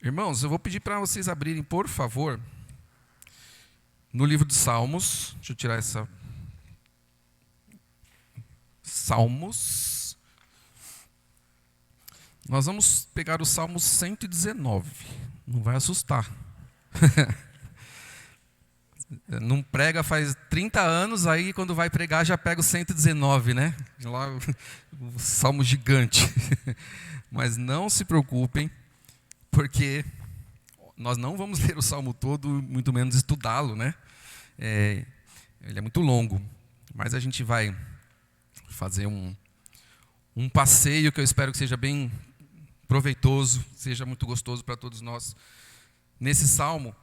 Irmãos, eu vou pedir para vocês abrirem, por favor, no livro de Salmos. Deixa eu tirar essa. Salmos. Nós vamos pegar o Salmo 119. Não vai assustar. Não prega faz 30 anos, aí quando vai pregar já pega o 119, né? Lá, o salmo gigante. Mas não se preocupem, porque nós não vamos ler o salmo todo, muito menos estudá-lo, né? Ele é muito longo, mas a gente vai fazer um passeio que eu espero que seja bem proveitoso, seja muito gostoso para todos nós nesse salmo.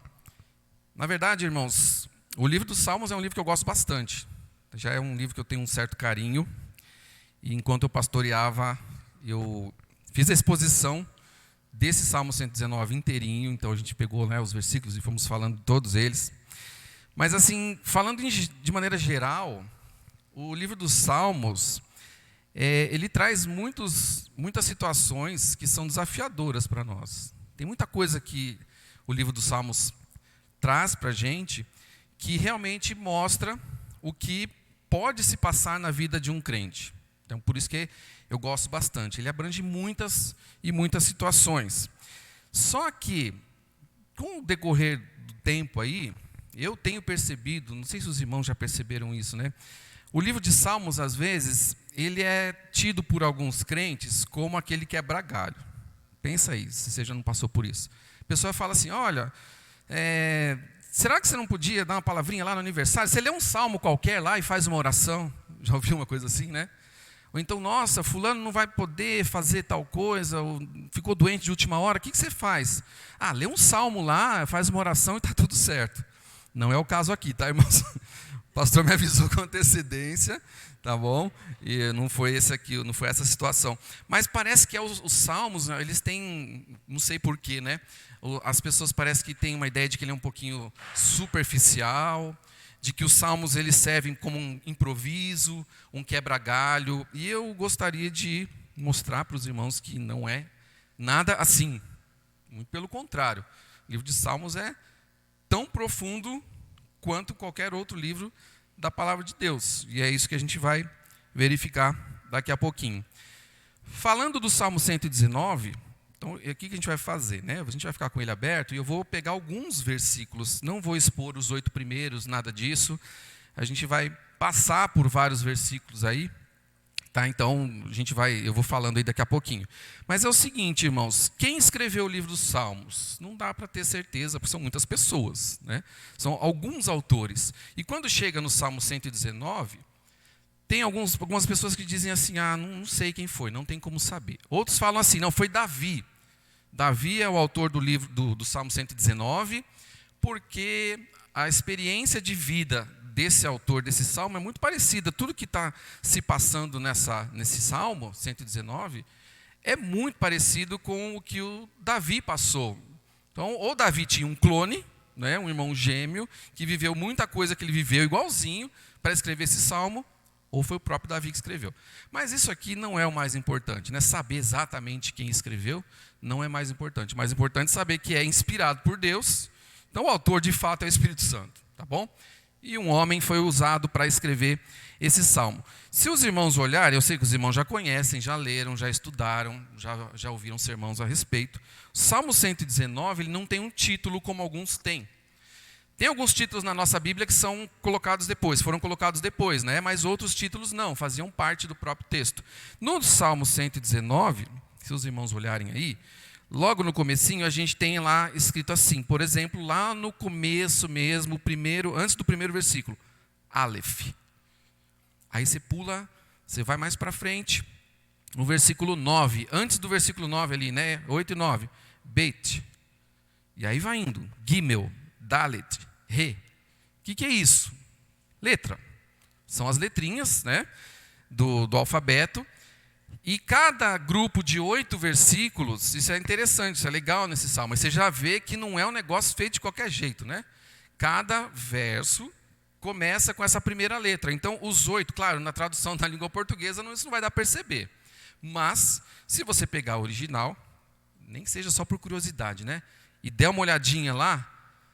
Na verdade, irmãos, o livro dos Salmos é um livro que eu gosto bastante. Já é um livro que eu tenho um certo carinho. E enquanto eu pastoreava, eu fiz a exposição desse Salmo 119 inteirinho. Então a gente pegou, né, os versículos e fomos falando de todos eles. Mas assim, falando de maneira geral, o livro dos Salmos, ele traz muitas situações que são desafiadoras para nós. Tem muita coisa que o livro dos Salmos traz para a gente que realmente mostra o que pode se passar na vida de um crente. Então, por isso que eu gosto bastante. Ele abrange muitas e muitas situações. Só que, com o decorrer do tempo aí, eu tenho percebido, não sei se os irmãos já perceberam isso, né? O livro de Salmos, às vezes, ele é tido por alguns crentes como aquele quebra galho. Pensa aí, se você já não passou por isso. A pessoa fala assim, olha, será que você não podia dar uma palavrinha lá no aniversário? Você lê um salmo qualquer lá e faz uma oração. Já ouviu uma coisa assim, né? Ou então, nossa, fulano não vai poder fazer tal coisa, ou ficou doente de última hora, o que você faz? Ah, lê um salmo lá, faz uma oração e está tudo certo. Não é o caso aqui, tá, irmãos? O pastor me avisou com antecedência, tá bom? E não foi esse aqui, não foi essa situação. Mas parece que os salmos, eles têm, não sei porquê, né? As pessoas parecem que têm uma ideia de que ele é um pouquinho superficial, de que os salmos eles servem como um improviso, um quebra-galho. E eu gostaria de mostrar para os irmãos que não é nada assim. Muito pelo contrário. O livro de Salmos é tão profundo quanto qualquer outro livro da palavra de Deus. E é isso que a gente vai verificar daqui a pouquinho. Falando do Salmo 119, então, o que a gente vai fazer, né? A gente vai ficar com ele aberto e eu vou pegar alguns versículos. Não vou expor os 8 primeiros, nada disso. A gente vai passar por vários versículos aí. Tá? Então, eu vou falando aí daqui a pouquinho. Mas é o seguinte, irmãos, quem escreveu o livro dos Salmos? Não dá para ter certeza, porque são muitas pessoas, né? São alguns autores. E quando chega no Salmo 119, tem algumas pessoas que dizem assim, não sei quem foi, não tem como saber. Outros falam assim, não, foi Davi. Davi é o autor do livro do Salmo 119, porque a experiência de vida desse autor, desse salmo, é muito parecida. Tudo que está se passando nesse Salmo 119 é muito parecido com o que o Davi passou. Então, ou Davi tinha um clone, né, um irmão gêmeo, que viveu muita coisa que ele viveu igualzinho para escrever esse salmo, ou foi o próprio Davi que escreveu. Mas isso aqui não é o mais importante, né? Saber exatamente quem escreveu não é mais importante. O mais importante é saber que é inspirado por Deus. Então o autor de fato é o Espírito Santo, tá bom? E um homem foi usado para escrever esse salmo. Se os irmãos olharem, eu sei que os irmãos já conhecem, já leram, já estudaram, já ouviram sermãos a respeito. O Salmo 119, ele não tem um título como alguns têm. Tem alguns títulos na nossa Bíblia que são colocados depois, foram colocados depois, né? Mas outros títulos não, faziam parte do próprio texto. No Salmo 119, se os irmãos olharem aí, logo no comecinho a gente tem lá escrito assim, por exemplo, lá no começo mesmo, antes do primeiro versículo, Aleph. Aí você pula, você vai mais para frente, no versículo 9, antes do versículo 9 ali, né? 8 e 9, Bet. E aí vai indo, Gimel, Dalet, Re. O que é isso? Letra. São as letrinhas, né, do alfabeto. E cada grupo de 8 versículos, isso é interessante, isso é legal nesse salmo. Mas você já vê que não é um negócio feito de qualquer jeito, né? Cada verso começa com essa primeira letra. Então, os 8, claro, na tradução da língua portuguesa, isso não vai dar para perceber. Mas, se você pegar a original, nem que seja só por curiosidade, né? E der uma olhadinha lá,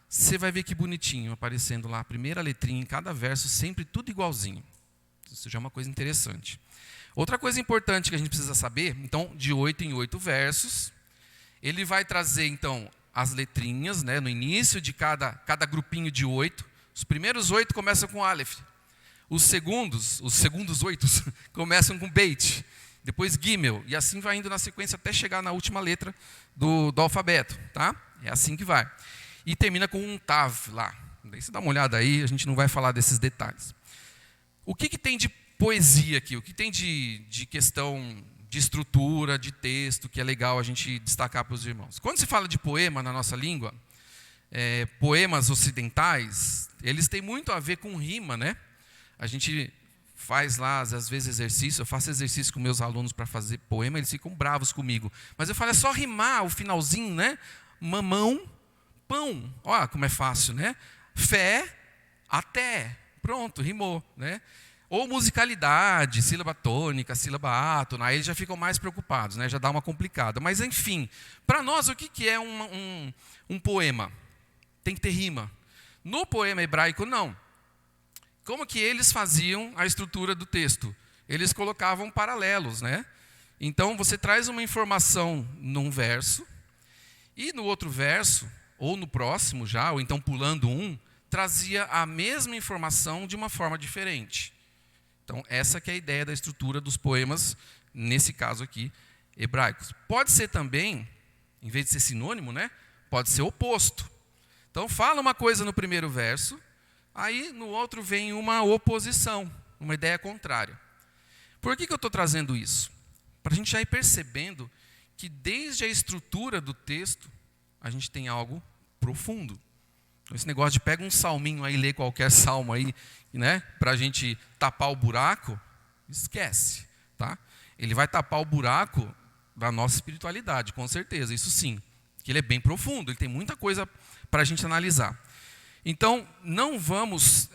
você vai ver que bonitinho, aparecendo lá a primeira letrinha em cada verso, sempre tudo igualzinho. Isso já é uma coisa interessante. Outra coisa importante que a gente precisa saber, então, de 8 em 8 versos, ele vai trazer, então, as letrinhas, né, no início de cada grupinho de 8. Os primeiros 8 começam com Aleph. Os segundos 8 começam com Beit. Depois Gimel. E assim vai indo na sequência até chegar na última letra do alfabeto. Tá? É assim que vai. E termina com um Tav lá. Daí você dá uma olhada aí, a gente não vai falar desses detalhes. O que tem de poesia aqui? O que tem de questão de estrutura, de texto, que é legal a gente destacar para os irmãos? Quando se fala de poema na nossa língua, poemas ocidentais, eles têm muito a ver com rima, né? A gente faz lá, às vezes, exercício, eu faço exercício com meus alunos para fazer poema, eles ficam bravos comigo. Mas eu falo, é só rimar o finalzinho, né? Mamão, pão. Olha como é fácil, né? Fé, até. Pronto, rimou, né? Ou musicalidade, sílaba tônica, sílaba átona, aí eles já ficam mais preocupados, né? Já dá uma complicada. Mas, enfim, para nós, o que é um poema? Tem que ter rima. No poema hebraico, não. Como que eles faziam a estrutura do texto? Eles colocavam paralelos, né? Então, você traz uma informação num verso, e no outro verso, ou no próximo já, ou então pulando um, trazia a mesma informação de uma forma diferente. Então, essa que é a ideia da estrutura dos poemas, nesse caso aqui, hebraicos. Pode ser também, em vez de ser sinônimo, né? Pode ser oposto. Então, fala uma coisa no primeiro verso, aí no outro vem uma oposição, uma ideia contrária. Por que eu estou trazendo isso? Para a gente já ir percebendo que desde a estrutura do texto, a gente tem algo profundo. Esse negócio de pega um salminho aí, lê qualquer salmo aí, né, para a gente tapar o buraco, esquece, tá? Ele vai tapar o buraco da nossa espiritualidade, com certeza, isso sim. Que ele é bem profundo, ele tem muita coisa para a gente analisar. Então, não vamos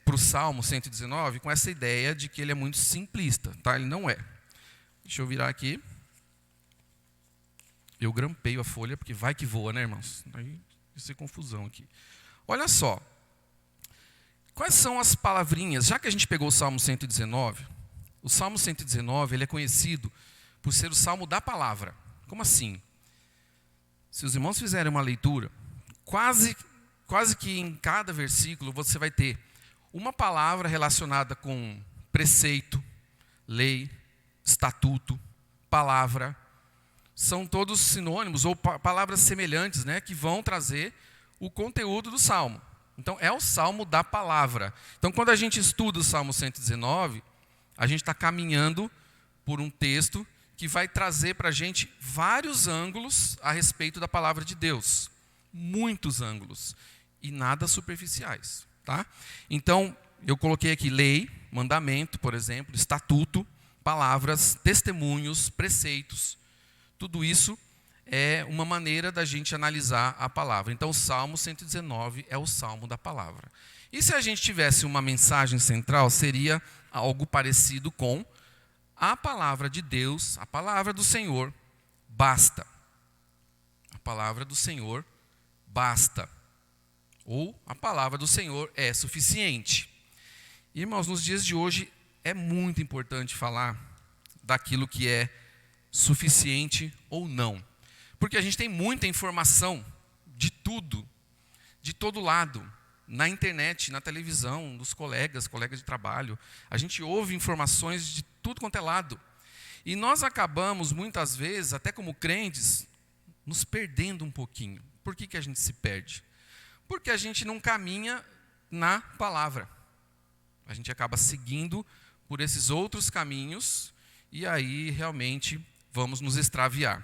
para o Salmo 119 com essa ideia de que ele é muito simplista, tá? Ele não é. Deixa eu virar aqui. Eu grampeio a folha, porque vai que voa, né, irmãos? Aí vai ser confusão aqui. Olha só. Quais são as palavrinhas? Já que a gente pegou o Salmo 119, o Salmo 119 ele é conhecido por ser o Salmo da palavra. Como assim? Se os irmãos fizerem uma leitura, quase que em cada versículo você vai ter uma palavra relacionada com preceito, lei, estatuto, palavra. São todos sinônimos ou palavras semelhantes, né, que vão trazer o conteúdo do Salmo. Então, é o Salmo da palavra. Então, quando a gente estuda o Salmo 119, a gente está caminhando por um texto que vai trazer para a gente vários ângulos a respeito da palavra de Deus. Muitos ângulos. E nada superficiais. Tá? Então, eu coloquei aqui lei, mandamento, por exemplo, estatuto, palavras, testemunhos, preceitos. Tudo isso é uma maneira da gente analisar a palavra. Então, o Salmo 119 é o Salmo da palavra. E se a gente tivesse uma mensagem central, seria algo parecido com a palavra de Deus, a palavra do Senhor, basta. A palavra do Senhor, basta. Ou a palavra do Senhor é suficiente. Irmãos, nos dias de hoje é muito importante falar daquilo que é suficiente ou não. Porque a gente tem muita informação de tudo, de todo lado, na internet, na televisão, dos colegas de trabalho. A gente ouve informações de tudo quanto é lado. E nós acabamos, muitas vezes, até como crentes, nos perdendo um pouquinho. Por que a gente se perde? Porque a gente não caminha na palavra. A gente acaba seguindo por esses outros caminhos e aí realmente vamos nos extraviar.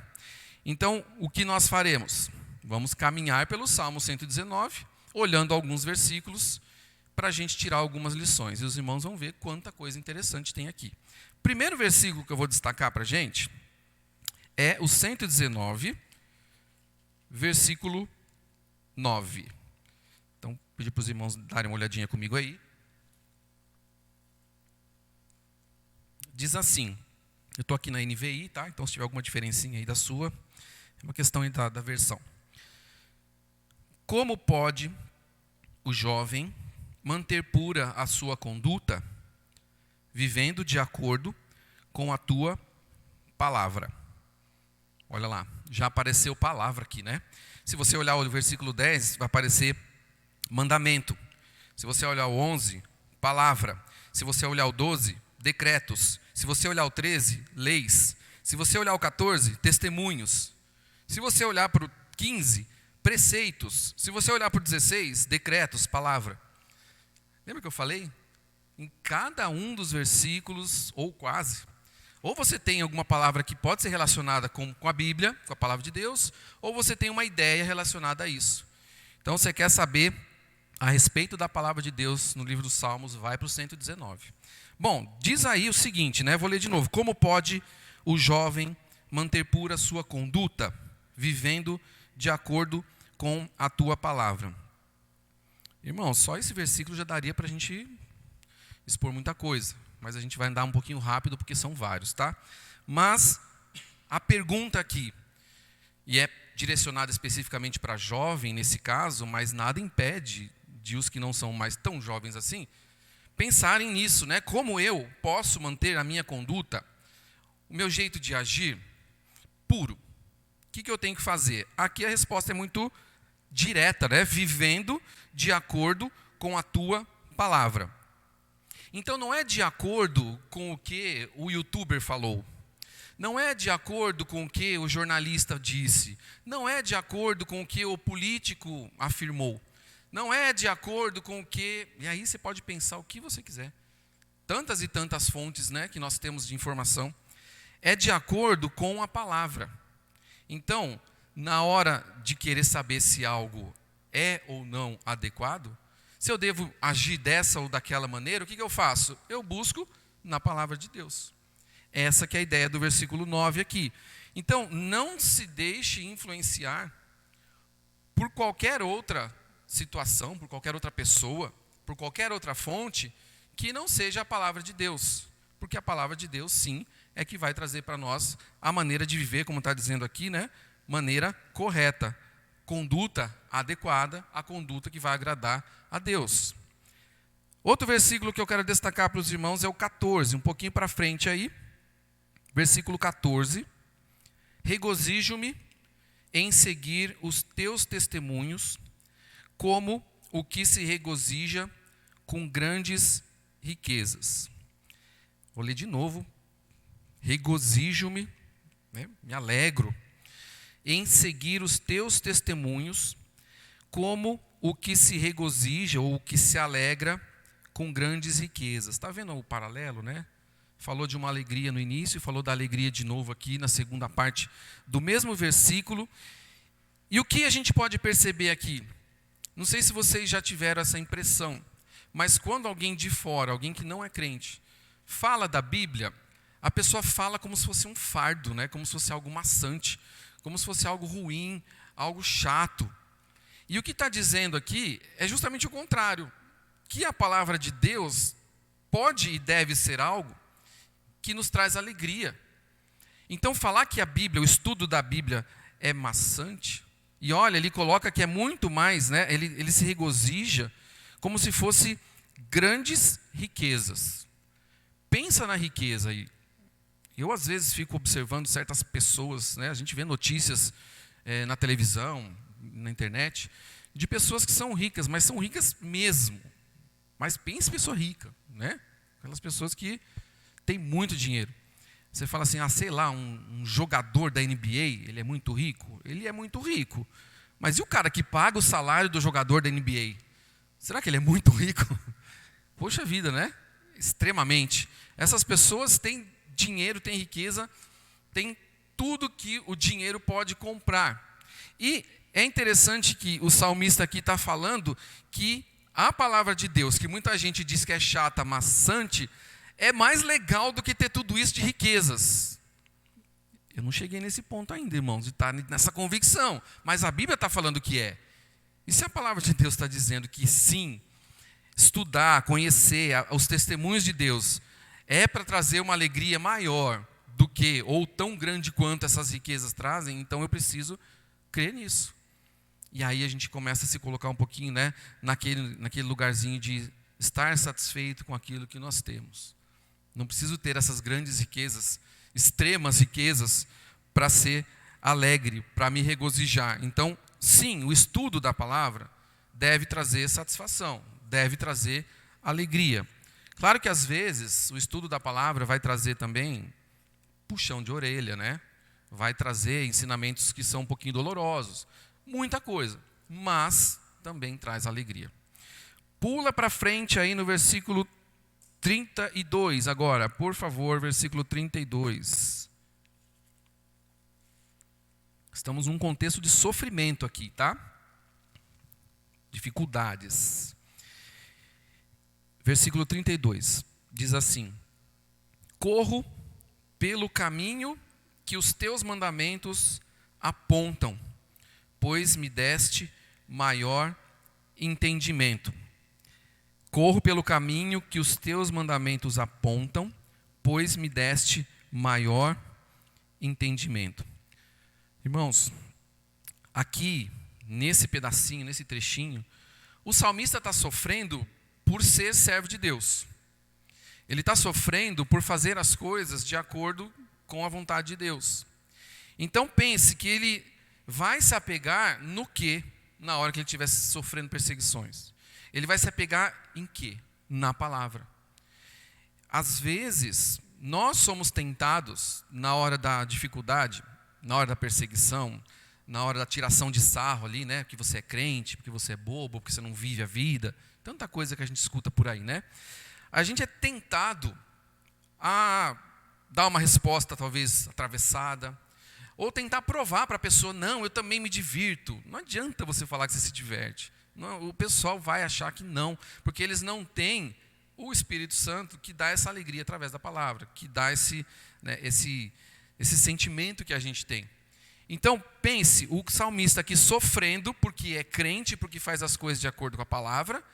Então, o que nós faremos? Vamos caminhar pelo Salmo 119, olhando alguns versículos, para a gente tirar algumas lições. E os irmãos vão ver quanta coisa interessante tem aqui. Primeiro versículo que eu vou destacar para a gente é o 119, versículo 9. Então, pedir para os irmãos darem uma olhadinha comigo aí. Diz assim, eu estou aqui na NVI, tá? Então se tiver alguma diferencinha aí da sua, É uma questão aí da versão. Como pode o jovem manter pura a sua conduta, vivendo de acordo com a tua palavra? Olha lá, já apareceu palavra aqui, né? Se você olhar o versículo 10, vai aparecer mandamento. Se você olhar o 11, palavra. Se você olhar o 12, decretos. Se você olhar o 13, leis. Se você olhar o 14, testemunhos. Se você olhar para o 15, preceitos. Se você olhar para o 16, decretos, palavra. Lembra que eu falei? Em cada um dos versículos, ou quase, ou você tem alguma palavra que pode ser relacionada com a Bíblia, com a palavra de Deus, ou você tem uma ideia relacionada a isso. Então, você quer saber a respeito da palavra de Deus no livro dos Salmos, vai para o 119. Bom, diz aí o seguinte, né? Vou ler de novo. Como pode o jovem manter pura a sua conduta, vivendo de acordo com a tua palavra? Irmão, só esse versículo já daria para a gente expor muita coisa, mas a gente vai andar um pouquinho rápido porque são vários, tá? Mas a pergunta aqui, e é direcionada especificamente para jovem nesse caso, mas nada impede de os que não são mais tão jovens assim, pensarem nisso, né? Como eu posso manter a minha conduta, o meu jeito de agir, puro? O que eu tenho que fazer? Aqui a resposta é muito direta, né? Vivendo de acordo com a tua palavra. Então não é de acordo com o que o youtuber falou. Não é de acordo com o que o jornalista disse. Não é de acordo com o que o político afirmou. Não é de acordo com o que... E aí você pode pensar o que você quiser. Tantas e tantas fontes, né, que nós temos de informação. É de acordo com a palavra. Então, na hora de querer saber se algo é ou não adequado, se eu devo agir dessa ou daquela maneira, o que eu faço? Eu busco na palavra de Deus. Essa que é a ideia do versículo 9 aqui. Então, não se deixe influenciar por qualquer outra situação, por qualquer outra pessoa, por qualquer outra fonte, que não seja a palavra de Deus. Porque a palavra de Deus, sim, é que vai trazer para nós a maneira de viver, como está dizendo aqui, né? Maneira correta. Conduta adequada, a conduta que vai agradar a Deus. Outro versículo que eu quero destacar para os irmãos é o 14, um pouquinho para frente aí. Versículo 14. Regozijo-me em seguir os teus testemunhos, como o que se regozija com grandes riquezas. Vou ler de novo. Regozijo-me, né? Me alegro em seguir os teus testemunhos, como o que se regozija ou o que se alegra com grandes riquezas. Está vendo o paralelo, né? Falou de uma alegria no início, falou da alegria de novo aqui na segunda parte do mesmo versículo. E o que a gente pode perceber aqui? Não sei se vocês já tiveram essa impressão, mas quando alguém de fora, alguém que não é crente, fala da Bíblia, a pessoa fala como se fosse um fardo, né? Como se fosse algo maçante, como se fosse algo ruim, algo chato. E o que está dizendo aqui é justamente o contrário, que a palavra de Deus pode e deve ser algo que nos traz alegria. Então falar que a Bíblia, o estudo da Bíblia é maçante, e olha, ele coloca que é muito mais, né? Ele se regozija como se fosse grandes riquezas. Pensa na riqueza aí. Eu às vezes fico observando certas pessoas, né? A gente vê notícias na televisão, na internet, de pessoas que são ricas, mas são ricas mesmo. Mas pense em pessoa rica, né? Aquelas pessoas que têm muito dinheiro. Você fala assim, sei lá, um jogador da NBA, ele é muito rico? Ele é muito rico. Mas e o cara que paga o salário do jogador da NBA? Será que ele é muito rico? Poxa vida, né? Extremamente. Essas pessoas têm dinheiro, têm riqueza, têm tudo que o dinheiro pode comprar. E é interessante que o salmista aqui está falando que a palavra de Deus, que muita gente diz que é chata, maçante, é mais legal do que ter tudo isso de riquezas. Eu não cheguei nesse ponto ainda, irmãos, de estar nessa convicção. Mas a Bíblia está falando que é. E se a palavra de Deus está dizendo que sim, estudar, conhecer os testemunhos de Deus é para trazer uma alegria maior do que, ou tão grande quanto essas riquezas trazem, então eu preciso crer nisso. E aí a gente começa a se colocar um pouquinho, né, naquele lugarzinho de estar satisfeito com aquilo que nós temos. Não preciso ter essas grandes riquezas, extremas riquezas, para ser alegre, para me regozijar. Então, sim, o estudo da palavra deve trazer satisfação, deve trazer alegria. Claro que às vezes o estudo da palavra vai trazer também puxão de orelha, né? Vai trazer ensinamentos que são um pouquinho dolorosos, muita coisa, mas também traz alegria. Pula para frente aí no versículo 32 agora, por favor, versículo 32. Estamos num contexto de sofrimento aqui, tá? Dificuldades. Versículo 32, diz assim: corro pelo caminho que os teus mandamentos apontam, pois me deste maior entendimento. Corro pelo caminho que os teus mandamentos apontam, pois me deste maior entendimento. Irmãos, aqui, nesse pedacinho, nesse trechinho, o salmista está sofrendo por ser servo de Deus. Ele está sofrendo por fazer as coisas de acordo com a vontade de Deus. Então pense que ele vai se apegar no quê? Na hora que ele estiver sofrendo perseguições. Ele vai se apegar em quê? Na palavra. Às vezes, nós somos tentados, na hora da dificuldade, na hora da perseguição, na hora da tiração de sarro ali, né? Porque você é crente, porque você é bobo, porque você não vive a vida. Tanta coisa que a gente escuta por aí, né? A gente é tentado a dar uma resposta talvez atravessada, ou tentar provar para a pessoa, não, eu também me divirto. Não adianta você falar que você se diverte. Não, o pessoal vai achar que não, porque eles não têm o Espírito Santo que dá essa alegria através da palavra, que dá esse sentimento que a gente tem. Então, pense, o salmista aqui sofrendo porque é crente, porque faz as coisas de acordo com a palavra,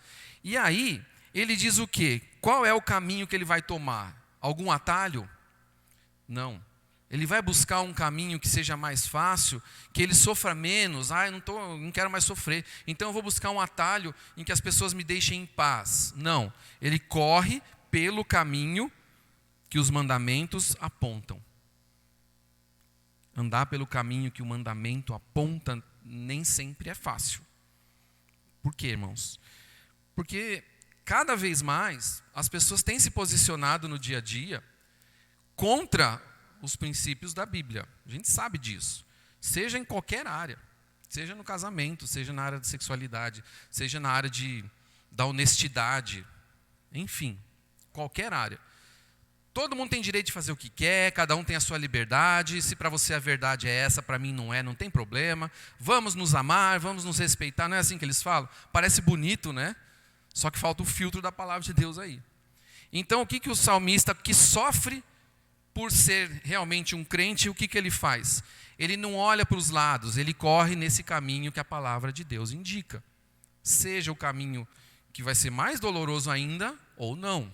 e aí ele diz o quê? Qual é o caminho que ele vai tomar? Algum atalho? Não. Ele vai buscar um caminho que seja mais fácil, que ele sofra menos. Eu não quero mais sofrer. Então eu vou buscar um atalho em que as pessoas me deixem em paz. Não. Ele corre pelo caminho que os mandamentos apontam. Andar pelo caminho que o mandamento aponta nem sempre é fácil. Por quê, irmãos? Porque cada vez mais as pessoas têm se posicionado no dia a dia contra os princípios da Bíblia. A gente sabe disso. Seja em qualquer área. Seja no casamento, seja na área de sexualidade, seja na área da honestidade. Enfim, qualquer área. Todo mundo tem direito de fazer o que quer, cada um tem a sua liberdade. Se para você a verdade é essa, para mim não é, não tem problema. Vamos nos amar, vamos nos respeitar. Não é assim que eles falam? Parece bonito, né? Só que falta o filtro da palavra de Deus aí. Então, o que o salmista que sofre por ser realmente um crente, o que ele faz? Ele não olha para os lados, ele corre nesse caminho que a palavra de Deus indica. Seja o caminho que vai ser mais doloroso ainda, ou não.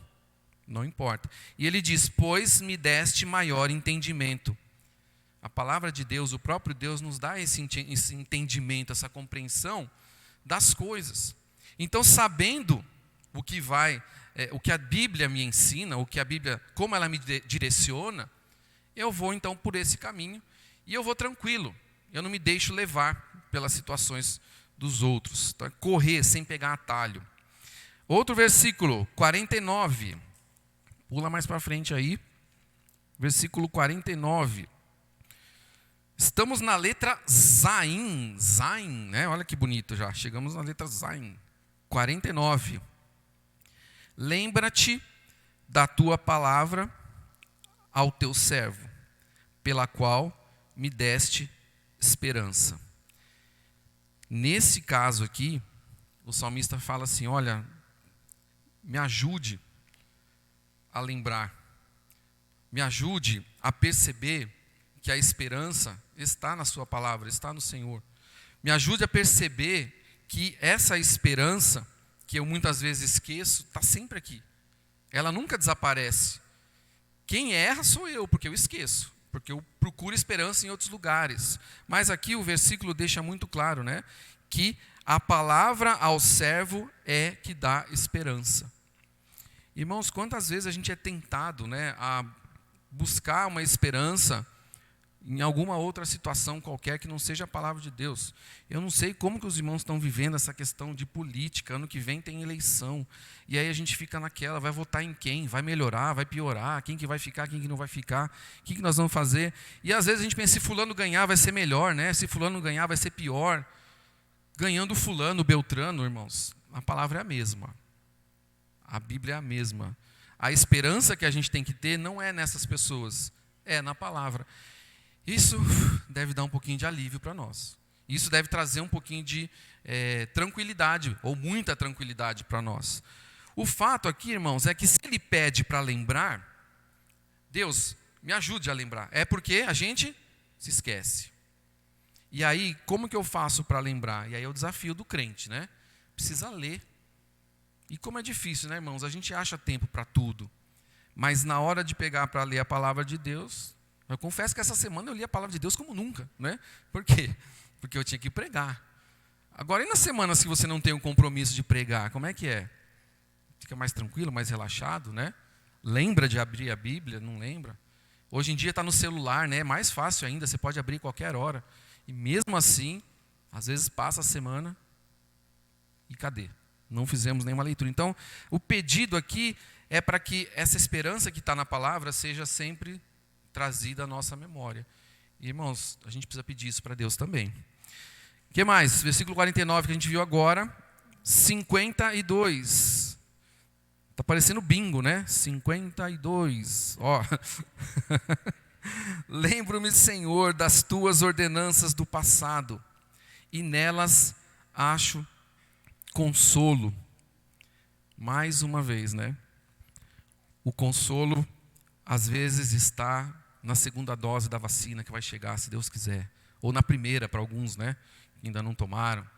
Não importa. E ele diz, pois me deste maior entendimento. A palavra de Deus, o próprio Deus nos dá esse entendimento, essa compreensão das coisas. Então, sabendo o que a Bíblia me ensina, o que a Bíblia, como ela me direciona, eu vou então por esse caminho e eu vou tranquilo. Eu não me deixo levar pelas situações dos outros. Então, correr sem pegar atalho. Outro versículo, 49. Pula mais para frente aí. Versículo 49. Estamos na letra Zain, né? Olha que bonito já. Chegamos na letra Zain. 49. Lembra-te da tua palavra ao teu servo, pela qual me deste esperança. Nesse caso aqui, o salmista fala assim, olha, me ajude a lembrar, me ajude a perceber que a esperança está na sua palavra, está no Senhor. Me ajude a perceber que essa esperança, que eu muitas vezes esqueço, está sempre aqui. Ela nunca desaparece. Quem erra sou eu, porque eu esqueço. Porque eu procuro esperança em outros lugares. Mas aqui o versículo deixa muito claro, né? Que a palavra ao servo é que dá esperança. Irmãos, quantas vezes a gente é tentado, né, a buscar uma esperança em alguma outra situação qualquer que não seja a palavra de Deus. Eu não sei como que os irmãos estão vivendo essa questão de política. Ano que vem tem eleição. E aí a gente fica naquela, vai votar em quem? Vai melhorar, vai piorar? Quem que vai ficar, quem que não vai ficar? O que nós vamos fazer? E às vezes a gente pensa, se fulano ganhar vai ser melhor, né? Se fulano ganhar vai ser pior. Ganhando fulano, Beltrano, irmãos, a palavra é a mesma. A Bíblia é a mesma. A esperança que a gente tem que ter não é nessas pessoas, é na palavra. Isso deve dar um pouquinho de alívio para nós. Isso deve trazer um pouquinho de tranquilidade, ou muita tranquilidade para nós. O fato aqui, irmãos, é que se ele pede para lembrar, Deus, me ajude a lembrar. É porque a gente se esquece. E aí, como que eu faço para lembrar? E aí é o desafio do crente, né? Precisa ler. E como é difícil, né, irmãos? A gente acha tempo para tudo. Mas na hora de pegar para ler a palavra de Deus, eu confesso que essa semana eu li a palavra de Deus como nunca, né? Por quê? Porque eu tinha que pregar. Agora, e na semana se você não tem o compromisso de pregar, como é que é? Fica mais tranquilo, mais relaxado, né? Lembra de abrir a Bíblia? Não lembra? Hoje em dia está no celular, né? É mais fácil ainda, você pode abrir qualquer hora. E mesmo assim, às vezes passa a semana e cadê? Não fizemos nenhuma leitura. Então, o pedido aqui é para que essa esperança que está na palavra seja sempre trazida à nossa memória. E, irmãos, a gente precisa pedir isso para Deus também. O que mais? Versículo 49 que a gente viu agora. 52. Está parecendo bingo, né? 52. Ó. Lembro-me, Senhor, das tuas ordenanças do passado, e nelas acho consolo. Mais uma vez, né? O consolo, às vezes, está na segunda dose da vacina que vai chegar, se Deus quiser. Ou na primeira, para alguns, né? Que ainda não tomaram.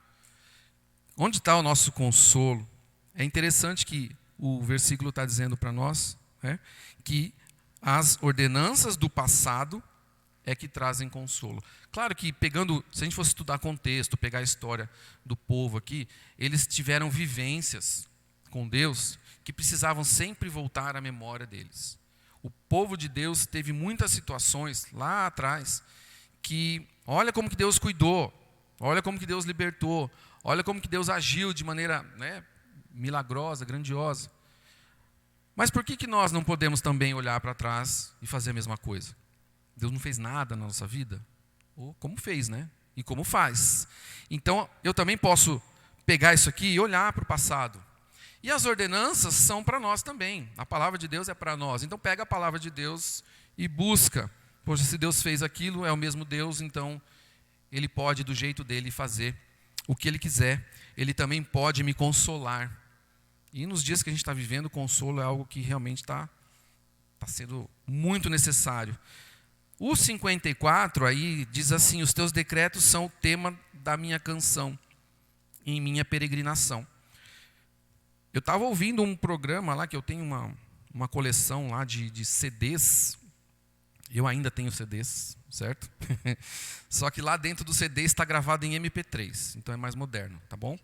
Onde está o nosso consolo? É interessante que o versículo está dizendo para nós, né, que as ordenanças do passado é que trazem consolo. Claro que se a gente fosse estudar contexto, pegar a história do povo aqui, eles tiveram vivências com Deus que precisavam sempre voltar à memória deles. O povo de Deus teve muitas situações lá atrás que, olha como que Deus cuidou, olha como que Deus libertou, olha como que Deus agiu de maneira, né, milagrosa, grandiosa. Mas por que nós não podemos também olhar para trás e fazer a mesma coisa? Deus não fez nada na nossa vida? Ou como fez, né? E como faz? Então, eu também posso pegar isso aqui e olhar para o passado. E as ordenanças são para nós também. A palavra de Deus é para nós. Então, pega a palavra de Deus e busca. Poxa, se Deus fez aquilo, é o mesmo Deus, então Ele pode, do jeito dele, fazer o que Ele quiser. Ele também pode me consolar. E nos dias que a gente está vivendo, o consolo é algo que realmente está sendo muito necessário. O 54 aí diz assim: os teus decretos são o tema da minha canção, em minha peregrinação. Eu estava ouvindo um programa lá, que eu tenho uma coleção lá de CDs. Eu ainda tenho CDs, certo? Só que lá dentro do CD está gravado em MP3, então é mais moderno, tá bom?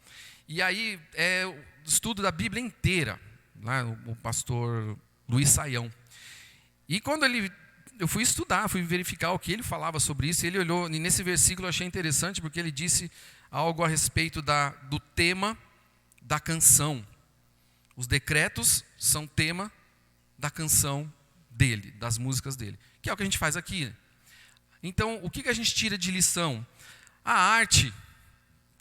E aí é o estudo da Bíblia inteira, lá, o pastor Luiz Saião. E quando eu fui estudar, fui verificar o que ele falava sobre isso, e ele olhou, e nesse versículo eu achei interessante, porque ele disse algo a respeito do tema da canção. Os decretos são tema da canção dele, das músicas dele, que é o que a gente faz aqui. Então, o que a gente tira de lição? A arte,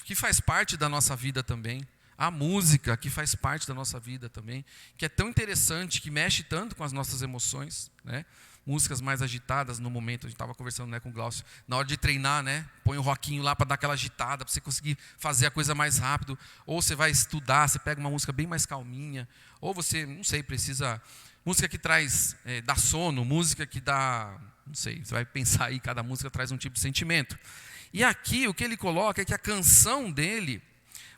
que faz parte da nossa vida também. A música, que faz parte da nossa vida também, que é tão interessante, que mexe tanto com as nossas emoções, né? Músicas mais agitadas no momento, a gente estava conversando, né, com o Glaucio, na hora de treinar, né, põe o rockinho lá para dar aquela agitada, para você conseguir fazer a coisa mais rápido. Ou você vai estudar, você pega uma música bem mais calminha. Ou você, não sei, precisa... Música que traz, dá sono, música que dá... Não sei, você vai pensar aí, cada música traz um tipo de sentimento. E aqui o que ele coloca é que a canção dele,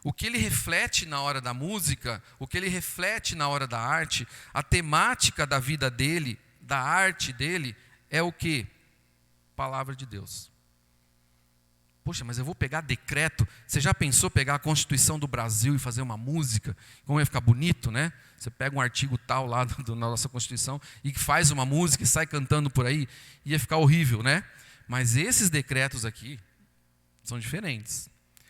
o que ele reflete na hora da música, o que ele reflete na hora da arte, a temática da vida dele da arte dele é o quê? Palavra de Deus. Poxa, mas eu vou pegar decreto. Você já pensou pegar a Constituição do Brasil e fazer uma música? Como ia ficar bonito, né? Você pega um artigo tal lá da nossa Constituição e faz uma música e sai cantando por aí. Ia ficar horrível, né? Mas esses decretos aqui são diferentes.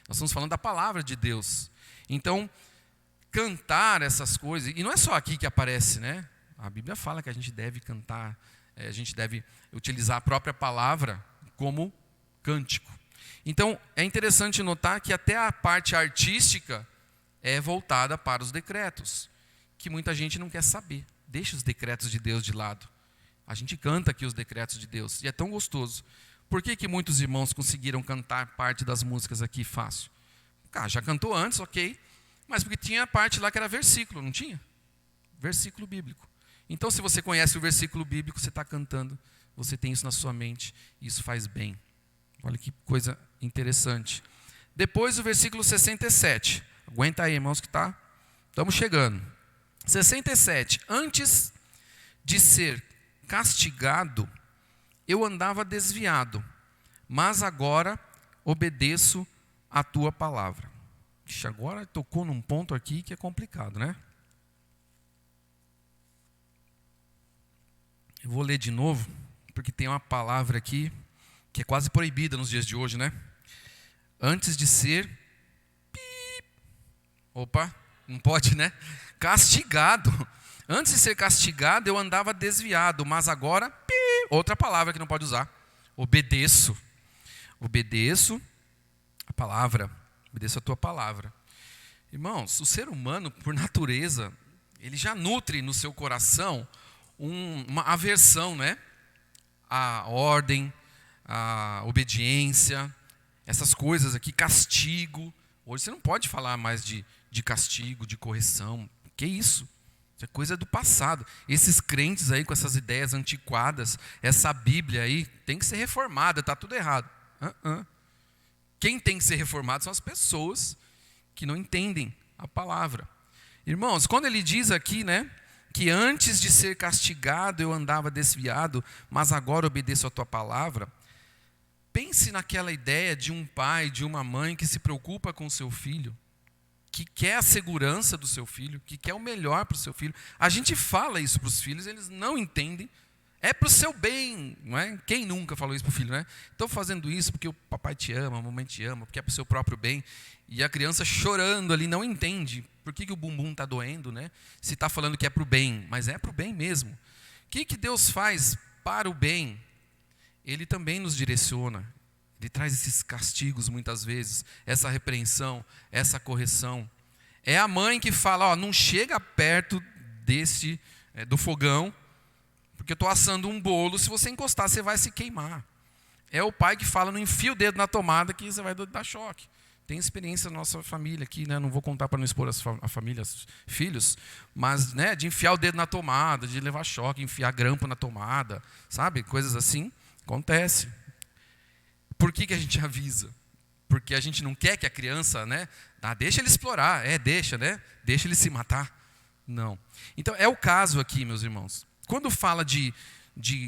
Nós estamos falando da palavra de Deus. Então, cantar essas coisas, e não é só aqui que aparece, né? A Bíblia fala que a gente deve cantar, a gente deve utilizar a própria palavra como cântico. Então, é interessante notar que até a parte artística é voltada para os decretos, que muita gente não quer saber. Deixa os decretos de Deus de lado. A gente canta aqui os decretos de Deus, e é tão gostoso. Por que muitos irmãos conseguiram cantar parte das músicas aqui fácil? Já cantou antes, ok, mas porque tinha a parte lá que era versículo, não tinha? Versículo bíblico. Então, se você conhece o versículo bíblico, você está cantando, você tem isso na sua mente, e isso faz bem. Olha que coisa interessante. Depois o versículo 67. Aguenta aí, irmãos, que estamos chegando. 67. Antes de ser castigado, eu andava desviado, mas agora obedeço a tua palavra. Ixi, agora tocou num ponto aqui que é complicado, né? Eu vou ler de novo, porque tem uma palavra aqui que é quase proibida nos dias de hoje, né? Antes de ser... Opa, não pode, né? Castigado. Antes de ser castigado, eu andava desviado, mas agora... Outra palavra que não pode usar. Obedeço. Obedeço a palavra. Obedeço a tua palavra. Irmãos, o ser humano, por natureza, ele já nutre no seu coração uma aversão, né? A ordem, a obediência, essas coisas aqui, castigo. Hoje você não pode falar mais de castigo, de correção. Que isso? Isso é coisa do passado. Esses crentes aí com essas ideias antiquadas, essa Bíblia aí tem que ser reformada, está tudo errado. Quem tem que ser reformado são as pessoas que não entendem a palavra. Irmãos, quando ele diz aqui, né, que antes de ser castigado eu andava desviado, mas agora obedeço a tua palavra. Pense naquela ideia de um pai, de uma mãe que se preocupa com o seu filho, que quer a segurança do seu filho, que quer o melhor para o seu filho. A gente fala isso para os filhos, eles não entendem. É para o seu bem, não é? Quem nunca falou isso para o filho, né? Estou fazendo isso porque o papai te ama, a mamãe te ama, porque é para o seu próprio bem. E a criança chorando ali não entende por que o bumbum está doendo, né? Se está falando que é para o bem, mas é para o bem mesmo. O que Deus faz para o bem? Ele também nos direciona. Ele traz esses castigos muitas vezes, essa repreensão, essa correção. É a mãe que fala, não chega perto do fogão, porque eu estou assando um bolo, se você encostar você vai se queimar. É o pai que fala, não enfia o dedo na tomada que você vai dar choque. Tem experiência na nossa família aqui, né? Não vou contar para não expor a família, os filhos, mas, né, de enfiar o dedo na tomada, de levar choque, enfiar grampo na tomada, sabe? Coisas assim, acontece. Por que a gente avisa? Porque a gente não quer que a criança, né? Deixa ele explorar, deixa, né? Deixa ele se matar. Não. Então, é o caso aqui, meus irmãos. Quando fala de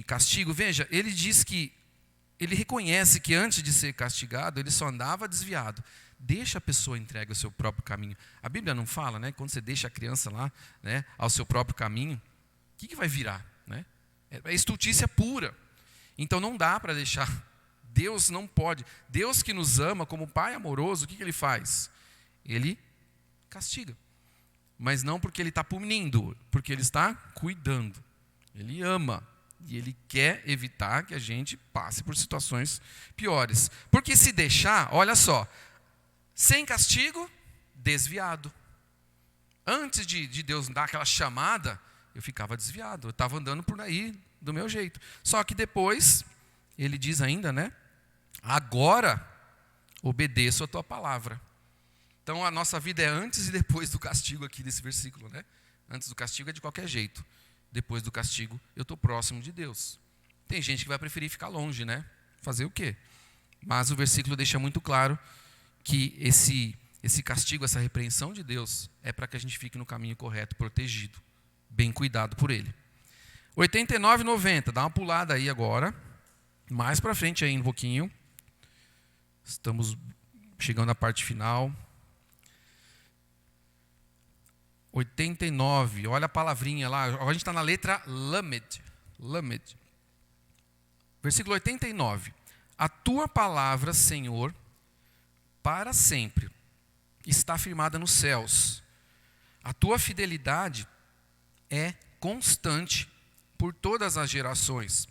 castigo, veja, ele diz que, ele reconhece que antes de ser castigado, ele só andava desviado. Deixa a pessoa entregue ao seu próprio caminho. A Bíblia não fala, né? Quando você deixa a criança lá, né, ao seu próprio caminho, o que vai virar? Né? É estultícia pura. Então não dá para deixar. Deus não pode. Deus que nos ama como Pai amoroso, o que Ele faz? Ele castiga. Mas não porque Ele está punindo, porque Ele está cuidando. Ele ama. E Ele quer evitar que a gente passe por situações piores. Porque se deixar, olha só, sem castigo, desviado. Antes de Deus dar aquela chamada, eu ficava desviado. Eu estava andando por aí do meu jeito. Só que depois, Ele diz ainda, né? Agora, obedeço a tua palavra. Então, a nossa vida é antes e depois do castigo aqui desse versículo, né? Antes do castigo é de qualquer jeito. Depois do castigo, eu estou próximo de Deus. Tem gente que vai preferir ficar longe, né? Fazer o quê? Mas o versículo deixa muito claro que esse castigo, essa repreensão de Deus, é para que a gente fique no caminho correto, protegido, bem cuidado por Ele. 89 e 90, dá uma pulada aí agora. Mais para frente aí um pouquinho. Estamos chegando à parte final. 89, olha a palavrinha lá. Agora a gente está na letra Lamed. Lamed. Versículo 89. A tua palavra, Senhor, para sempre está firmada nos céus. A tua fidelidade é constante por todas as gerações.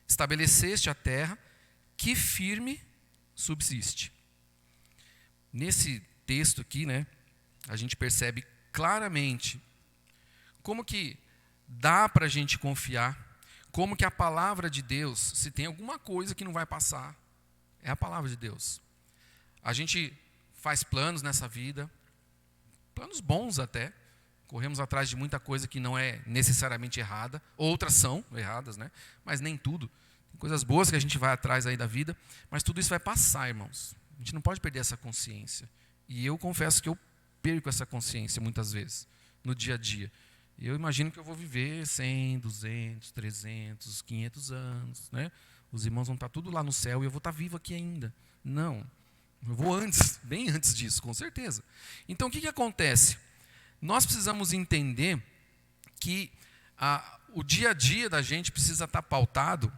Estabeleceste a terra que firme subsiste. Nesse texto aqui, né, a gente percebe claramente como que dá para a gente confiar, como que a palavra de Deus, se tem alguma coisa que não vai passar, é a palavra de Deus. A gente faz planos nessa vida, planos bons até, corremos atrás de muita coisa que não é necessariamente errada, outras são erradas, né? Mas nem tudo. Tem coisas boas que a gente vai atrás aí da vida, mas tudo isso vai passar, irmãos. A gente não pode perder essa consciência. E eu confesso que eu perco essa consciência muitas vezes, no dia a dia. E eu imagino que eu vou viver 100, 200, 300, 500 anos, né? Os irmãos vão estar tudo lá no céu e eu vou estar vivo aqui ainda. Não, eu vou antes, bem antes disso, com certeza. Então, o que acontece? Nós precisamos entender que o dia a dia da gente precisa estar pautado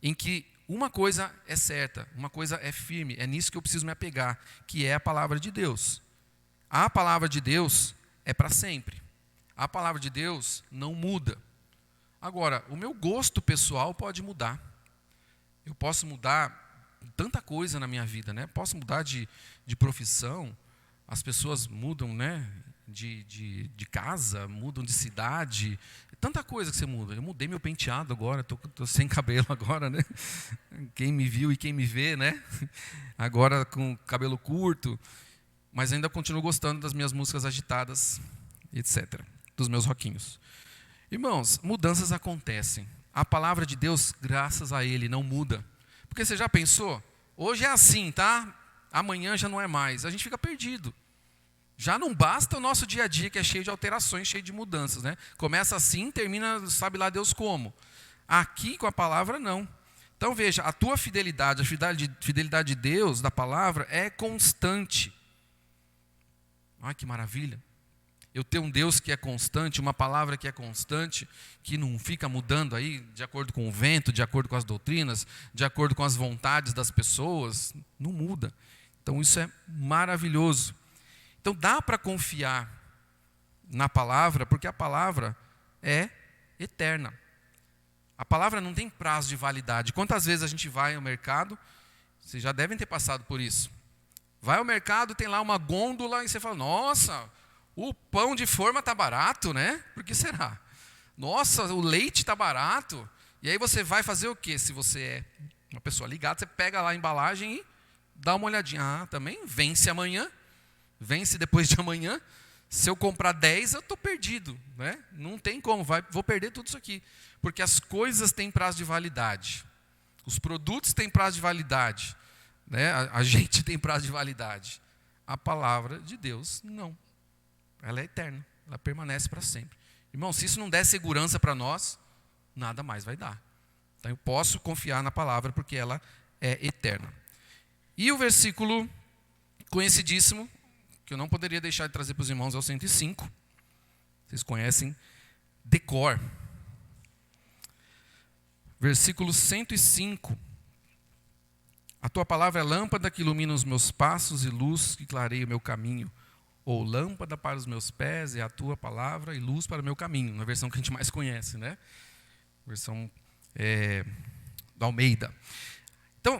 em que uma coisa é certa, uma coisa é firme, é nisso que eu preciso me apegar, que é a palavra de Deus. A palavra de Deus é para sempre. A palavra de Deus não muda. Agora, o meu gosto pessoal pode mudar. Eu posso mudar tanta coisa na minha vida, né? Posso mudar de profissão, as pessoas mudam, né? De casa, mudam de cidade, tanta coisa que você muda. Eu mudei meu penteado agora, estou sem cabelo agora, né? Quem me viu e quem me vê, né? Agora com cabelo curto, mas ainda continuo gostando das minhas músicas agitadas, etc., dos meus rockinhos. Irmãos, mudanças acontecem. A palavra de Deus, graças a Ele, não muda. Porque você já pensou? Hoje é assim, tá? Amanhã já não é mais. A gente fica perdido. Já não basta o nosso dia a dia, que é cheio de alterações, cheio de mudanças, né? Começa assim, termina, sabe lá Deus como. Aqui, com a palavra, não. Então, veja, a tua fidelidade, a fidelidade de Deus, da palavra, é constante. Ai, que maravilha. Eu ter um Deus que é constante, uma palavra que é constante, que não fica mudando aí, de acordo com o vento, de acordo com as doutrinas, de acordo com as vontades das pessoas, não muda. Então, isso é maravilhoso. Então dá para confiar na palavra, porque a palavra é eterna. A palavra não tem prazo de validade. Quantas vezes a gente vai ao mercado, vocês já devem ter passado por isso. Vai ao mercado, tem lá uma gôndola e você fala, nossa, o pão de forma está barato, né? Por que será? Nossa, o leite está barato. E aí você vai fazer o quê? Se você é uma pessoa ligada, você pega lá a embalagem e dá uma olhadinha. Ah, também vence amanhã. Vence depois de amanhã. Se eu comprar 10, eu estou perdido, né? Não tem como, vou perder tudo isso aqui. Porque as coisas têm prazo de validade. Os produtos têm prazo de validade. Né? A gente tem prazo de validade. A palavra de Deus, não. Ela é eterna, ela permanece para sempre. Irmão, se isso não der segurança para nós, nada mais vai dar. Então eu posso confiar na palavra porque ela é eterna. E o versículo conhecidíssimo, que eu não poderia deixar de trazer para os irmãos, é o 105. Vocês conhecem de cor. Versículo 105. A tua palavra é lâmpada que ilumina os meus passos e luz que clareia o meu caminho. Ou lâmpada para os meus pés é a tua palavra e luz para o meu caminho. Na versão que a gente mais conhece, né? Versão do Almeida. Então,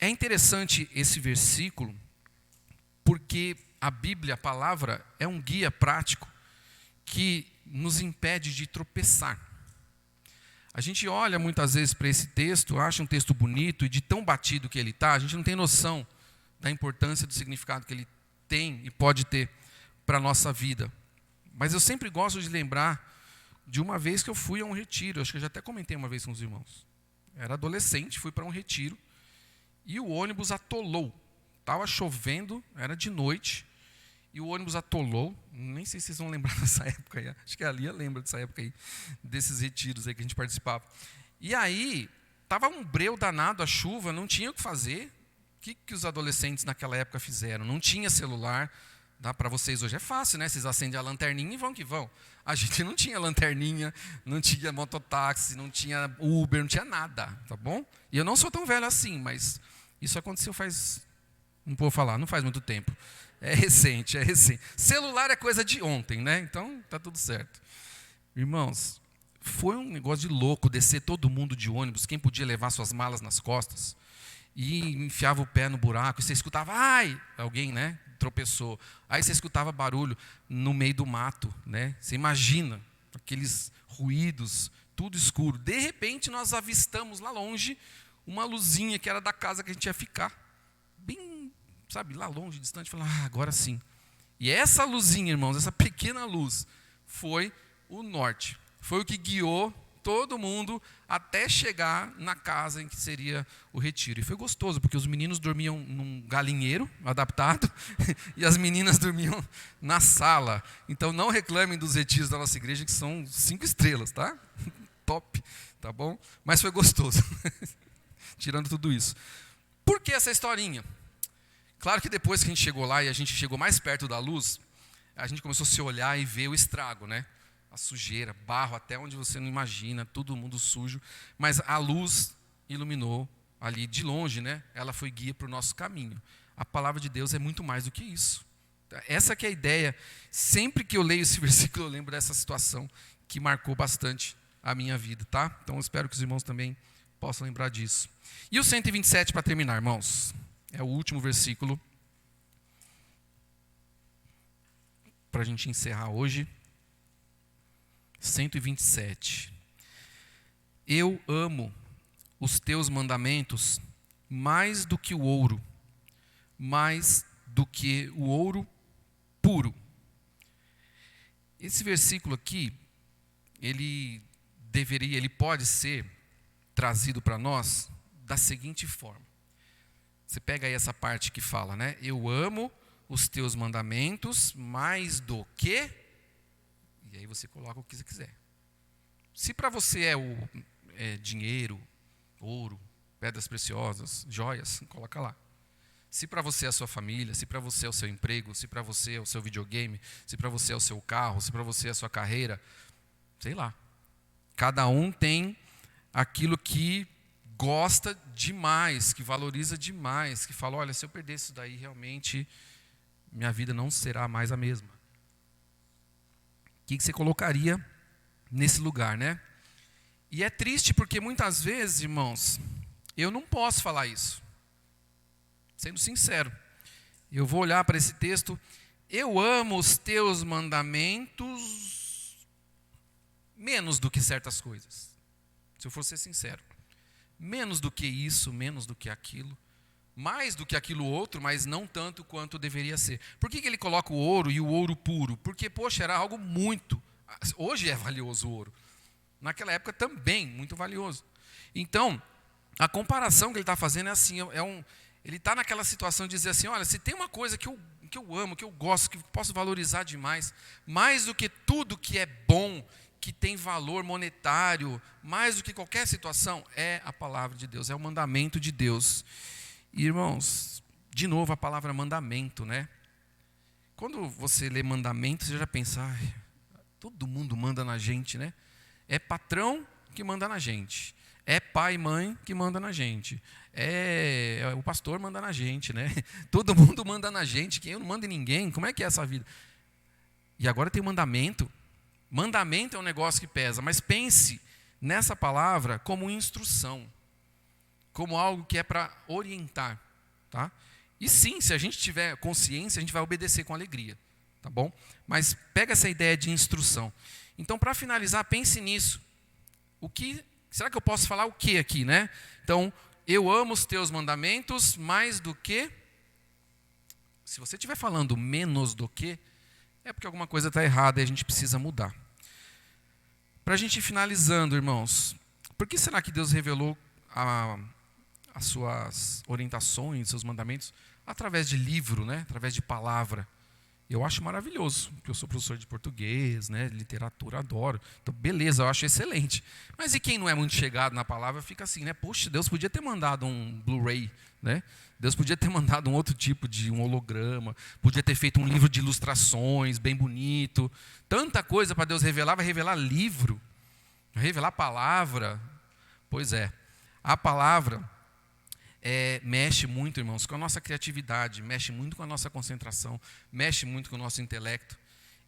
é interessante esse versículo, porque a Bíblia, a palavra, é um guia prático que nos impede de tropeçar. A gente olha muitas vezes para esse texto, acha um texto bonito, e de tão batido que ele está, a gente não tem noção da importância do significado que ele tem e pode ter para a nossa vida. Mas eu sempre gosto de lembrar de uma vez que eu fui a um retiro, acho que eu já até comentei uma vez com os irmãos. Era adolescente, fui para um retiro, e o ônibus atolou. Estava chovendo, era de noite, e o ônibus atolou. Nem sei se vocês vão lembrar dessa época aí. Acho que a Lia lembra dessa época aí, desses retiros aí que a gente participava. E aí, estava um breu danado, a chuva, não tinha o que fazer. O que os adolescentes naquela época fizeram? Não tinha celular. Para vocês hoje é fácil, né? Vocês acendem a lanterninha e vão que vão. A gente não tinha lanterninha, não tinha mototáxi, não tinha Uber, não tinha nada, tá bom? E eu não sou tão velho assim, mas isso aconteceu faz, não vou falar, não faz muito tempo. É recente, é recente. Celular é coisa de ontem, né? Então, tá tudo certo. Irmãos, foi um negócio de louco descer todo mundo de ônibus, quem podia levar suas malas nas costas, e enfiava o pé no buraco, e você escutava, ai, alguém, né, tropeçou. Aí você escutava barulho no meio do mato, né? Você imagina aqueles ruídos, tudo escuro. De repente nós avistamos lá longe uma luzinha que era da casa que a gente ia ficar. Bem, sabe, lá longe, distante, falando, agora sim. E essa luzinha, irmãos, essa pequena luz, foi o norte. Foi o que guiou todo mundo até chegar na casa em que seria o retiro. E foi gostoso, porque os meninos dormiam num galinheiro adaptado e as meninas dormiam na sala. Então não reclamem dos retiros da nossa igreja, que são 5 estrelas, tá? Top, tá bom? Mas foi gostoso, tirando tudo isso. Por que essa historinha? Claro que depois que a gente chegou lá e a gente chegou mais perto da luz, a gente começou a se olhar e ver o estrago, né? A sujeira, barro até onde você não imagina, todo mundo sujo. Mas a luz iluminou ali de longe, né? Ela foi guia para o nosso caminho. A palavra de Deus é muito mais do que isso. Essa que é a ideia. Sempre que eu leio esse versículo, eu lembro dessa situação que marcou bastante a minha vida, tá? Então eu espero que os irmãos também possam lembrar disso. E o 127 para terminar, irmãos. É o último versículo para a gente encerrar hoje. 127. Eu amo os teus mandamentos mais do que o ouro, mais do que o ouro puro. Esse versículo aqui, ele pode ser trazido para nós da seguinte forma. Você pega aí essa parte que fala, né? Eu amo os teus mandamentos mais do que... E aí você coloca o que você quiser. Se para você é dinheiro, ouro, pedras preciosas, joias, coloca lá. Se para você é a sua família, se para você é o seu emprego, se para você é o seu videogame, se para você é o seu carro, se para você é a sua carreira, sei lá. Cada um tem aquilo que gosta demais, que valoriza demais, que fala, olha, se eu perder isso daí, realmente minha vida não será mais a mesma. O que você colocaria nesse lugar, né? E é triste porque muitas vezes, irmãos, eu não posso falar isso. Sendo sincero, eu vou olhar para esse texto, eu amo os teus mandamentos menos do que certas coisas. Se eu for ser sincero. Menos do que isso, menos do que aquilo. Mais do que aquilo outro, mas não tanto quanto deveria ser. Por que ele coloca o ouro e o ouro puro? Porque, poxa, era algo muito... Hoje é valioso o ouro. Naquela época também, muito valioso. Então, a comparação que ele está fazendo é assim, ele está naquela situação de dizer assim, olha, se tem uma coisa que eu amo, que eu gosto, que eu posso valorizar demais, mais do que tudo que é bom, que tem valor monetário, mais do que qualquer situação, é a palavra de Deus, é o mandamento de Deus. E, irmãos, de novo a palavra mandamento, né? Quando você lê mandamento, você já pensa, todo mundo manda na gente, né? É patrão que manda na gente. É pai e mãe que manda na gente. O pastor manda na gente, né? Todo mundo manda na gente. Quem não manda em ninguém? Como é que é essa vida? E agora tem o mandamento. Mandamento é um negócio que pesa. Mas pense nessa palavra como instrução. Como algo que é para orientar, tá? E sim, se a gente tiver consciência, a gente vai obedecer com alegria, tá bom? Mas pega essa ideia de instrução. Então, para finalizar, pense nisso. Será que eu posso falar o que aqui, né? Então, eu amo os teus mandamentos mais do que... Se você estiver falando menos do que, é porque alguma coisa está errada e a gente precisa mudar. Para a gente ir finalizando, irmãos, por que será que Deus revelou as suas orientações, seus mandamentos, através de livro, né? Através de palavra? Eu acho maravilhoso, porque eu sou professor de português, né, literatura, adoro. Então, beleza, eu acho excelente. Mas e quem não é muito chegado na palavra fica assim, né? Poxa, Deus podia ter mandado um Blu-ray, né? Deus podia ter mandado um outro tipo de um holograma, podia ter feito um livro de ilustrações, bem bonito. Tanta coisa para Deus revelar, vai revelar livro, vai revelar palavra. Pois é, a palavra mexe muito, irmãos, com a nossa criatividade, mexe muito com a nossa concentração, mexe muito com o nosso intelecto.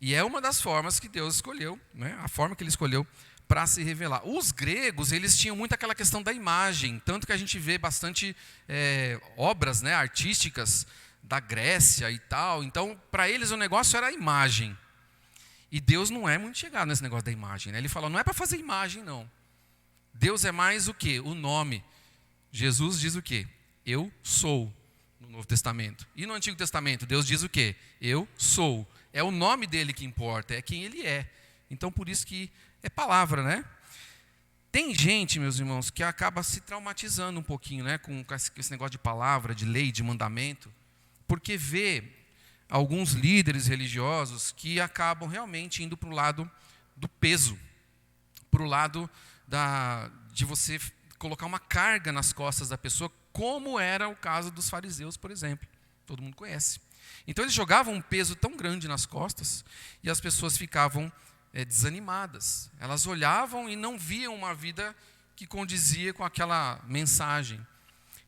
E é uma das formas que Deus escolheu, né? A forma que Ele escolheu para se revelar. Os gregos, eles tinham muito aquela questão da imagem, tanto que a gente vê bastante obras, né, artísticas da Grécia e tal. Então, para eles o negócio era a imagem. E Deus não é muito chegado nesse negócio da imagem, né? Ele fala, não é para fazer imagem, não. Deus é mais o quê? O nome. Jesus diz o quê? Eu sou, no Novo Testamento. E no Antigo Testamento, Deus diz o quê? Eu sou. É o nome dele que importa, é quem ele é. Então, por isso que é palavra, né? Tem gente, meus irmãos, que acaba se traumatizando um pouquinho, né, com esse negócio de palavra, de lei, de mandamento, porque vê alguns líderes religiosos que acabam realmente indo para o lado do peso, para o lado de você colocar uma carga nas costas da pessoa, como era o caso dos fariseus, por exemplo. Todo mundo conhece. Então eles jogavam um peso tão grande nas costas e as pessoas ficavam desanimadas. Elas olhavam e não viam uma vida que condizia com aquela mensagem.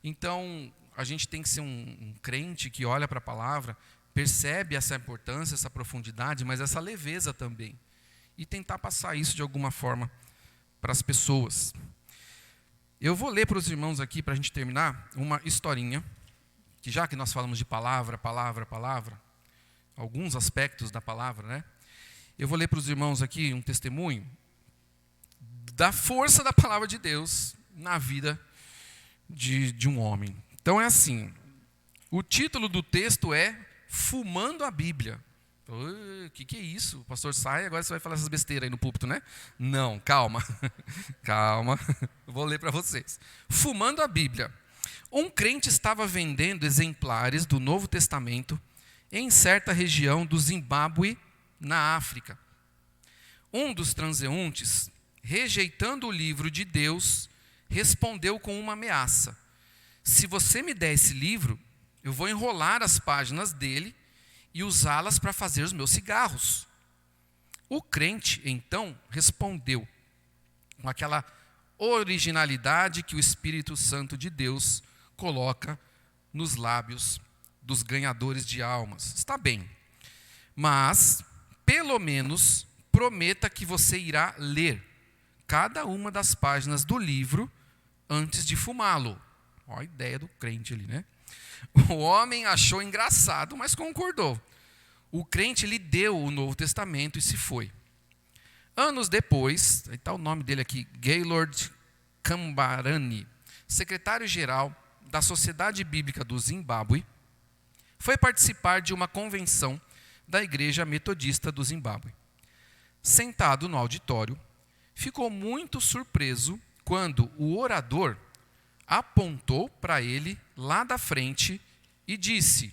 Então a gente tem que ser um crente que olha para a palavra, percebe essa importância, essa profundidade, mas essa leveza também. E tentar passar isso de alguma forma para as pessoas. Eu vou ler para os irmãos aqui, para a gente terminar, uma historinha, que já que nós falamos de palavra, alguns aspectos da palavra, né? Eu vou ler para os irmãos aqui um testemunho da força da palavra de Deus na vida de um homem. Então é assim, o título do texto é Fumando a Bíblia. O que é isso? O pastor sai, agora você vai falar essas besteiras aí no púlpito, né? Não, calma. Calma. Vou ler para vocês. Fumando a Bíblia. Um crente estava vendendo exemplares do Novo Testamento em certa região do Zimbábue, na África. Um dos transeuntes, rejeitando o livro de Deus, respondeu com uma ameaça. Se você me der esse livro, eu vou enrolar as páginas dele e usá-las para fazer os meus cigarros. O crente, então, respondeu com aquela originalidade que o Espírito Santo de Deus coloca nos lábios dos ganhadores de almas. Está bem, mas, pelo menos, prometa que você irá ler cada uma das páginas do livro antes de fumá-lo. Olha a ideia do crente ali, né? O homem achou engraçado, mas concordou. O crente lhe deu o Novo Testamento e se foi. Anos depois, está o nome dele aqui, Gaylord Kambarani, secretário-geral da Sociedade Bíblica do Zimbábue, foi participar de uma convenção da Igreja Metodista do Zimbábue. Sentado no auditório, ficou muito surpreso quando o orador apontou para ele lá da frente e disse: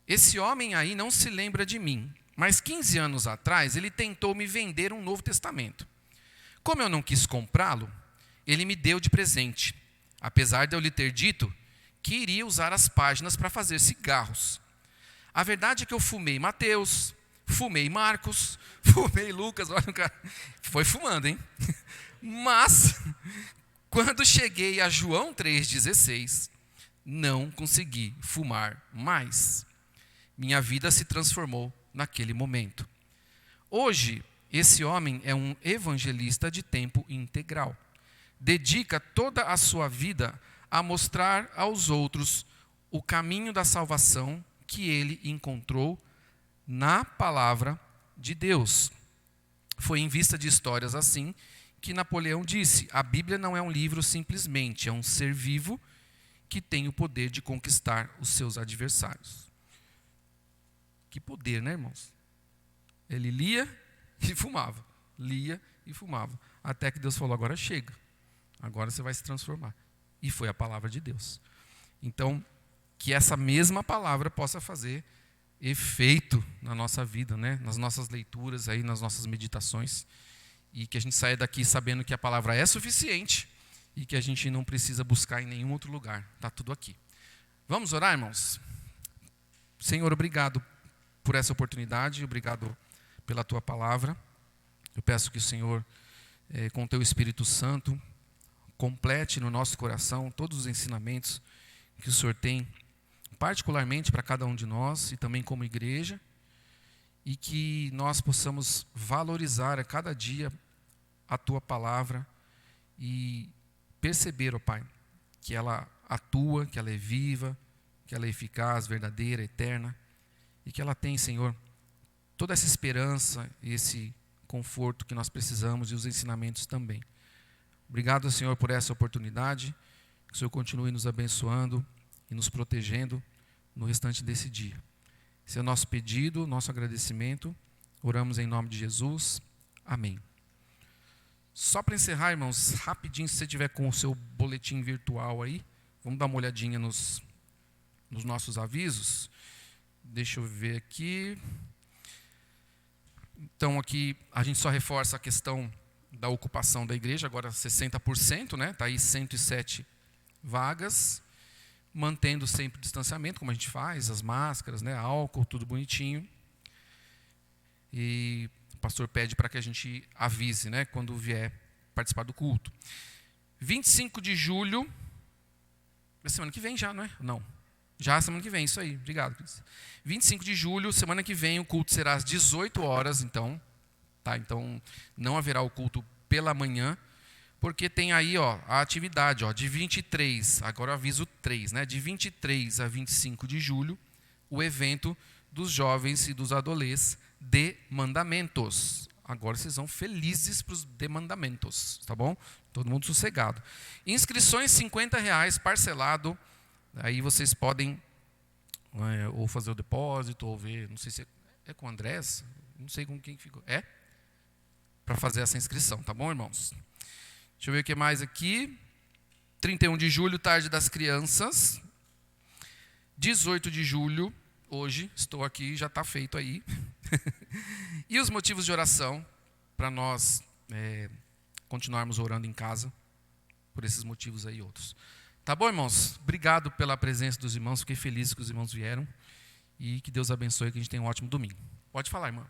esse homem aí não se lembra de mim, mas 15 anos atrás ele tentou me vender um Novo Testamento. Como eu não quis comprá-lo, ele me deu de presente, apesar de eu lhe ter dito que iria usar as páginas para fazer cigarros. A verdade é que eu fumei Mateus, fumei Marcos, fumei Lucas, olha o cara, foi fumando, hein? Mas, quando cheguei a João 3,16, não consegui fumar mais. Minha vida se transformou naquele momento. Hoje, esse homem é um evangelista de tempo integral. Dedica toda a sua vida a mostrar aos outros o caminho da salvação que ele encontrou na palavra de Deus. Foi em vista de histórias assim que Napoleão disse: a Bíblia não é um livro simplesmente, é um ser vivo que tem o poder de conquistar os seus adversários. Que poder, né, irmãos? Ele lia e fumava, até que Deus falou: agora chega, agora você vai se transformar. E foi a palavra de Deus. Então, que essa mesma palavra possa fazer efeito na nossa vida, né? Nas nossas leituras, aí, nas nossas meditações. E que a gente saia daqui sabendo que a palavra é suficiente e que a gente não precisa buscar em nenhum outro lugar. Está tudo aqui. Vamos orar, irmãos? Senhor, obrigado por essa oportunidade, obrigado pela Tua palavra. Eu peço que o Senhor, com o Teu Espírito Santo, complete no nosso coração todos os ensinamentos que o Senhor tem, particularmente para cada um de nós e também como igreja, e que nós possamos valorizar a cada dia a Tua palavra e perceber, ó Pai, que ela atua, que ela é viva, que ela é eficaz, verdadeira, eterna, e que ela tem, Senhor, toda essa esperança e esse conforto que nós precisamos e os ensinamentos também. Obrigado, Senhor, por essa oportunidade, que o Senhor continue nos abençoando e nos protegendo no restante desse dia. Esse é o nosso pedido, nosso agradecimento. Oramos em nome de Jesus. Amém. Só para encerrar, irmãos, rapidinho, se você tiver com o seu boletim virtual aí, vamos dar uma olhadinha nos nossos avisos. Deixa eu ver aqui. Então, aqui a gente só reforça a questão da ocupação da igreja, agora 60%, né? Está aí 107 vagas. Mantendo sempre o distanciamento, como a gente faz, as máscaras, né, álcool, tudo bonitinho. E o pastor pede para que a gente avise, né, quando vier participar do culto. 25 de julho, é semana que vem já, não é? Não, já é semana que vem, isso aí, obrigado, Cris. 25 de julho, semana que vem, o culto será às 18 horas, então, tá? Então, não haverá o culto pela manhã, porque tem aí, ó, a atividade, ó, de 23, agora eu aviso 3, né? De 23 a 25 de julho, o evento dos jovens e dos adolescentes de mandamentos. Agora vocês vão felizes para os demandamentos, tá bom? Todo mundo sossegado. Inscrições R$50 parcelado, aí vocês podem ou fazer o depósito, ou ver, não sei se é com o Andrés, não sei com quem ficou. É? Para fazer essa inscrição, tá bom, irmãos? Deixa eu ver o que mais aqui. 31 de julho, tarde das crianças. 18 de julho, hoje, estou aqui, já está feito aí. E os motivos de oração, para nós continuarmos orando em casa, por esses motivos aí e outros. Tá bom, irmãos? Obrigado pela presença dos irmãos, fiquei feliz que os irmãos vieram. E que Deus abençoe, que a gente tenha um ótimo domingo. Pode falar, irmã.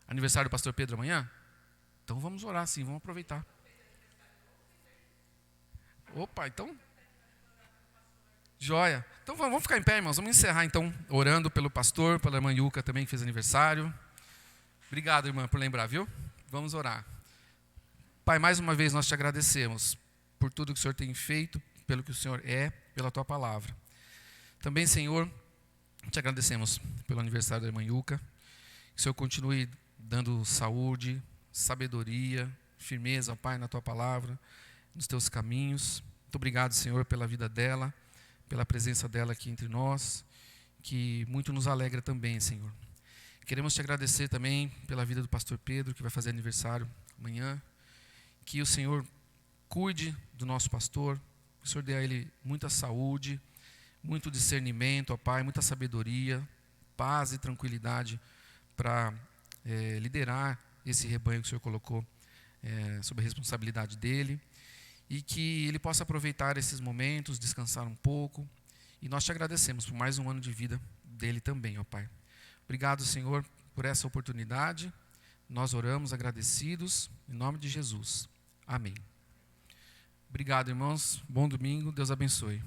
Aniversário do pastor Pedro amanhã? Então vamos orar sim, vamos aproveitar. Opa, então. Joia. Então vamos ficar em pé, irmãos. Vamos encerrar então, orando pelo pastor, pela irmã Yuka também, que fez aniversário. Obrigado, irmã, por lembrar, viu? Vamos orar. Pai, mais uma vez nós te agradecemos por tudo que o Senhor tem feito, pelo que o Senhor é, pela tua palavra. Também, Senhor, te agradecemos pelo aniversário da irmã Yuka. Que o Senhor continue dando saúde, sabedoria, firmeza, Pai, na Tua palavra, nos Teus caminhos. Muito obrigado, Senhor, pela vida dela, pela presença dela aqui entre nós, que muito nos alegra também, Senhor. Queremos Te agradecer também pela vida do pastor Pedro, que vai fazer aniversário amanhã. Que o Senhor cuide do nosso pastor, que o Senhor dê a ele muita saúde, muito discernimento, ó Pai, muita sabedoria, paz e tranquilidade para liderar esse rebanho que o Senhor colocou sob a responsabilidade dele, e que ele possa aproveitar esses momentos, descansar um pouco, e nós te agradecemos por mais um ano de vida dele também, ó Pai. Obrigado, Senhor, por essa oportunidade, nós oramos agradecidos, em nome de Jesus, amém. Obrigado, irmãos, bom domingo, Deus abençoe.